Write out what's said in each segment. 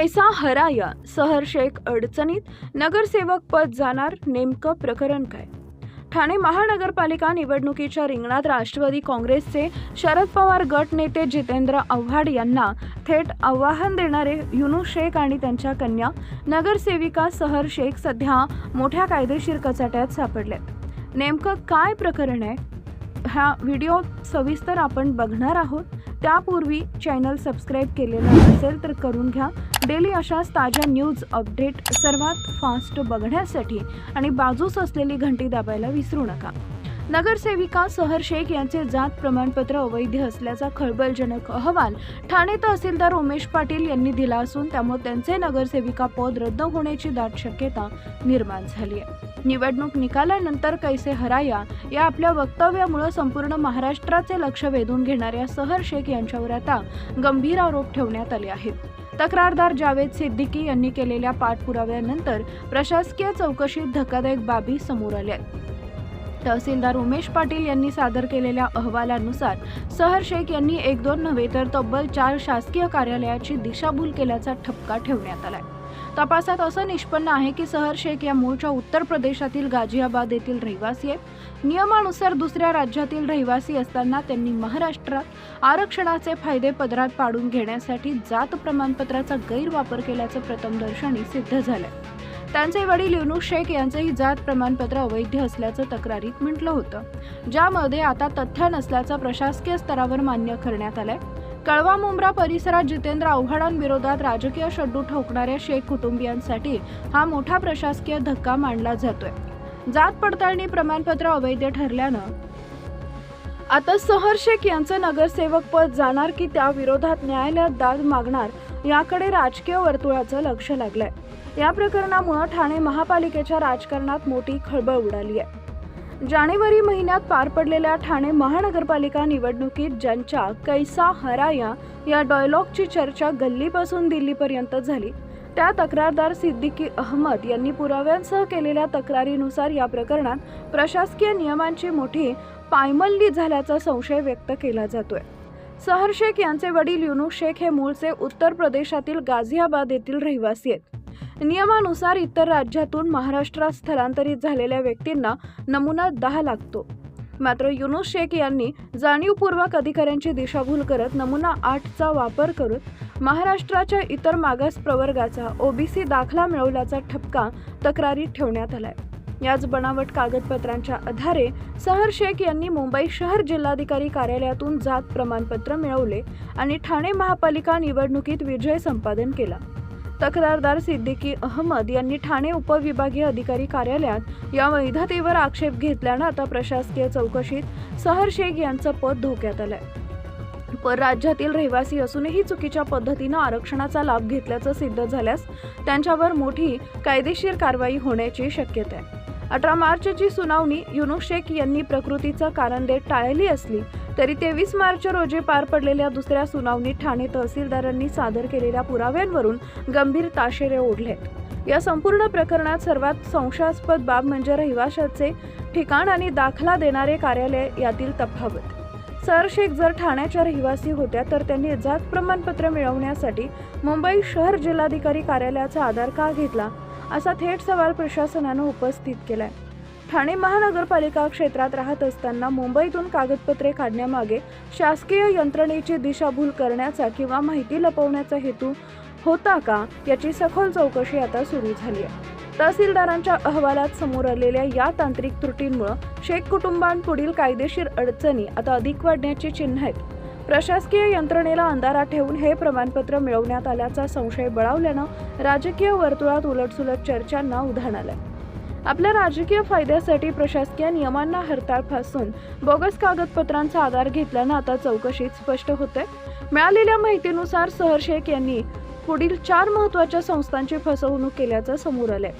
कैसा हराया, सहर शेख अडचणीत, नगरसेवक पद जाणार, नेमकं प्रकरण काय? ठाणे महानगरपालिका निवडणुकीच्या रिंगणात राष्ट्रवादी काँग्रेसचे शरद पवार गट नेते जितेंद्र आव्हाड यांना थेट आव्हान देणारे युनूस शेख आणि त्यांच्या कन्या नगरसेविका सहर शेख सध्या मोठ्या कायदेशीर कचाट्यात सापडले. नेमकं काय प्रकरण आहे, हा व्हिडिओ सविस्तर आपण बघणार आहोत. त्यापूर्वी चॅनल सबस्क्राईब केलेलं नसेल तर करून घ्या. डेली अशाच ताज्या न्यूज अपडेट सर्वात फास्ट बघण्यासाठी आणि बाजूस असलेली घंटी दाबायला विसरू नका. नगरसेविका सहर शेख यांचे जात प्रमाणपत्र अवैध असल्याचा खळबळजनक अहवाल ठाणे तहसीलदार उमेश पाटील यांनी दिला असून त्यामुळे त्यांचे नगरसेविका पद रद्द होण्याची दाट शक्यता निर्माण झाली आहे. निवडणूक निकालानंतर कैसे हराया या आपल्या वक्तव्यामुळे संपूर्ण महाराष्ट्राचे लक्ष वेधून घेणाऱ्या सहर शेख यांच्यावर आता गंभीर आरोप ठेवण्यात आले आहेत. तक्रारदार जावेद सिद्दीकी यांनी केलेल्या पाठपुराव्यानंतर प्रशासकीय चौकशीत धक्कादायक बाबी समोर आल्या. तहसीलदार उमेश पाटील यांनी सादर केलेल्या अहवालानुसार सहर शेख यांनी 1-2 नव्हे तर तब्बल 4 शासकीय कार्यालयाची दिशाभूल केल्याचा ठपका ठेवण्यात आलाय. तपासात असं निष्पन्न आहे की सहर शेख या मूळच्या उत्तर प्रदेशातील गाझियाबाद येथील रहिवासी आहेत. नियमानुसार दुसऱ्या राज्यातील रहिवासी असताना त्यांनी महाराष्ट्रात आरक्षणाचे फायदे पदरात पाडून घेण्यासाठी जात प्रमाणपत्राचा गैरवापर केल्याचं प्रथमदर्शनी सिद्ध झालंय. त्यांचे वडील युनूस शेख यांचेही जात प्रमाणपत्र अवैध असल्याचं तक्रारीत म्हटलं होतं, ज्यामध्ये आता तथ्य नसल्याचं प्रशासकीय स्तरावर मान्य करण्यात आलंय. कळवा मुंब्रा परिसरात जितेंद्र आव्हाडांविरोधात राजकीय शड्डू ठोकणाऱ्या शेख कुटुंबियांसाठी हा मोठा प्रशासकीय धक्का मानला जातोय. जात पडताळणी प्रमाणपत्र अवैध ठरल्यानं आता सहर शेख यांचं नगरसेवक पद जाणार की त्या विरोधात न्यायालयात दाद मागणार याकडे राजकीय वर्तुळाचं लक्ष लागलंय. या प्रकरणामुळे ठाणे महापालिकेच्या राजकारणात मोठी खळबळ उडाली आहे. जानेवारी महिन्यात पार पडलेल्या ठाणे महानगरपालिका निवडणुकीत ज्यांच्या कैसा हराया या डायलॉगची चर्चा गल्लीपासून दिल्लीपर्यंत झाली, त्या तक्रारदार सिद्दीकी अहमद यांनी पुराव्यांसह केलेल्या तक्रारीनुसार या प्रकरणात प्रशासकीय नियमांची मोठी पायमल्ली झाल्याचा संशय व्यक्त केला जातोय. सहर शेख यांचे वडील युनूस शेख हे मूळचे उत्तर प्रदेशातील गाझियाबाद येथील रहिवासी आहेत. नियमानुसार इतर राज्यातून महाराष्ट्रात स्थलांतरित झालेल्या व्यक्तींना नमुना 10 लागतो. मात्र युनूस शेख यांनी जाणीवपूर्वक अधिकाऱ्यांची दिशाभूल करत नमुना 8चा वापर करत महाराष्ट्राच्या इतर मागास प्रवर्गाचा ओबीसी दाखला मिळवल्याचा ठपका तक्रारीत ठेवण्यात आलाय. याच बनावट कागदपत्रांच्या आधारे सहर शेख यांनी मुंबई शहर जिल्हाधिकारी कार्यालयातून जात प्रमाणपत्र मिळवले आणि ठाणे महापालिका निवडणुकीत विजय संपादन केला. तक्रारदार सिद्दीकी अहमद यांनी ठाणे उपविभागीय अधिकारी कार्यालयात या वैधतेवर आक्षेप घेतल्यानं आता प्रशासकीय चौकशीत सहर शेख यांचं पद धोक्यात आलंय. परराज्यातील रहिवासी असूनही चुकीच्या पद्धतीनं आरक्षणाचा लाभ घेतल्याचं सिद्ध झाल्यास त्यांच्यावर मोठी कायदेशीर कारवाई होण्याची शक्यता आहे. 18 मार्चची सुनावणी युनूस शेख यांनी प्रकृतीचं कारण देत टाळली असली तरी 23 मार्च रोजी पार पडलेल्या दुसऱ्या सुनावणीत ठाणे तहसीलदारांनी सादर केलेल्या पुराव्यांवरून गंभीर ताशेरे ओढले. या संपूर्ण प्रकरणात सर्वात संशयास्पद बाब म्हणजे रहिवाशाचे ठिकाण आणि दाखला देणारे कार्यालय यातील तफावत. सहर शेख जर ठाण्याच्या रहिवासी होत्या तर त्यांनी जात प्रमाणपत्र मिळवण्यासाठी मुंबई शहर जिल्हाधिकारी कार्यालयाचा आधार का घेतला, असा थेट सवाल प्रशासनानं उपस्थित केलाय. ठाणे महानगरपालिका क्षेत्रात राहत असताना मुंबईतून कागदपत्रे काढण्यामागे शासकीय यंत्रणेची दिशाभूल करण्याचा किंवा माहिती लपवण्याचा हेतू होता का, याची सखोल चौकशी आता सुरू झाली आहे. तहसीलदारांच्या अहवालात समोर आलेल्या या तांत्रिक त्रुटींमुळे शेख कुटुंबांपुढील कायदेशीर अडचणी आता अधिक वाढण्याची चिन्ह आहेत. प्रशासकीय यंत्रणेला अंधारात ठेवून हे प्रमाणपत्र मिळवण्यात आल्याचा संशय बळावल्यानं राजकीय वर्तुळात उलटसुलट चर्चांना उधाण आलंय. आपल्या राजकीय फायद्यासाठी प्रशासकीय नियमांना हरताळ फासून बोगस कागदपत्रांचा आधार घेतल्यानं आता चौकशीत स्पष्ट होतंय. मिळालेल्या माहितीनुसार सहर शेख यांनी पुढील 4 महत्त्वाच्या संस्थांची फसवणूक केल्याचं समोर आलंय.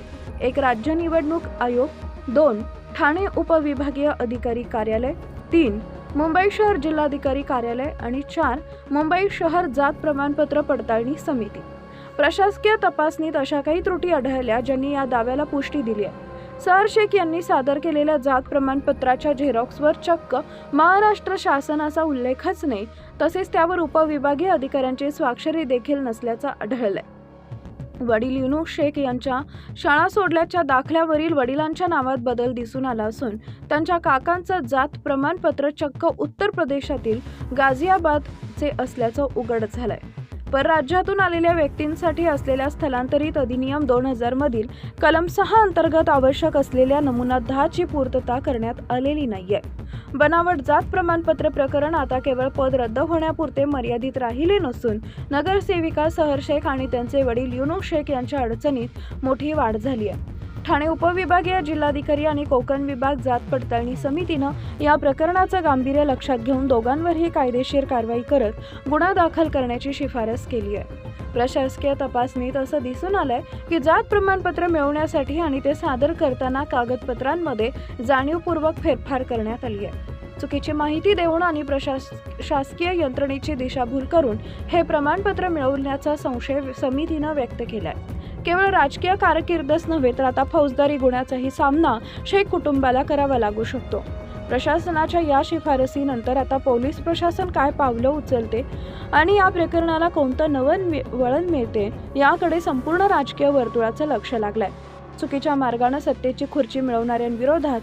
1. राज्य निवडणूक आयोग, 2. ठाणे उपविभागीय अधिकारी कार्यालय, 3. मुंबई शहर जिल्हाधिकारी कार्यालय आणि 4. मुंबई शहर जात प्रमाणपत्र पडताळणी समिती. प्रशासकीय तपासणीत अशा काही त्रुटी आढळल्या ज्यांनी या दाव्याला पुष्टी दिली आहे. सहर शेख यांनी सादर केलेल्या जात प्रमाणपत्राच्या झेरॉक्सवर चक्क महाराष्ट्र शासनाचा उल्लेखच नाही, तसेच त्यावर उपविभागीय अधिकाऱ्यांची स्वाक्षरी देखील नसल्याचं आढळलंय. वडील युनुस शेख यांच्या शाळा सोडल्याच्या दाखल्यावरील वडिलांच्या नावात बदल दिसून आला असून त्यांच्या काकांचं जात प्रमाणपत्र चक्क उत्तर प्रदेशातील गाझियाबादचे असल्याचं उघड झालंय. परराज्यातून आलेल्या व्यक्तींसाठी असलेल्या स्थलांतरित अधिनियम 2000 मधील कलम 6 अंतर्गत आवश्यक असलेल्या नमुना 10 ची पूर्तता करण्यात आलेली नाहीये. बनावट जात प्रमाणपत्र प्रकरण आता केवळ पद रद्द होण्यापुरते मर्यादित राहिले नसून नगरसेविका सहर शेख आणि त्यांचे वडील युनुस शेख यांच्या अडचणीत मोठी वाढ झाली आहे. ठाणे उपविभागीय जिल्हाधिकारी आणि कोकण विभाग जात पडताळणी समितीनं या प्रकरणाचं गांभीर्य लक्षात घेऊन दोघांवरही कायदेशीर कारवाई करत गुन्हा दाखल करण्याची शिफारस केली आहे. प्रशासकीय तपासणीत असं दिसून आलंय की जात प्रमाणपत्र मिळवण्यासाठी आणि ते सादर करताना कागदपत्रांमध्ये जाणीवपूर्वक फेरफार करण्यात आली आहे. चुकीची माहिती देऊन आणि शासकीय यंत्रणेची दिशाभूल करून हे प्रमाणपत्र मिळवण्याचा संशय समितीनं व्यक्त केलाय. केवळ राजकीय कारकीर्दच नव्हे तर आता फौजदारी गुन्ह्याचाही सामना शेख कुटुंबाला करावा लागू शकतो. प्रशासनाच्या या शिफारसीनंतर आता पोलीस प्रशासन काय पावलं उचलते आणि या प्रकरणाला कोणतं नवं वळण मिळते याकडे संपूर्ण राजकीय वर्तुळाचं लक्ष लागलंय. चुकीच्या मार्गाने सत्तेची खुर्ची मिळवणाऱ्यांविरोधात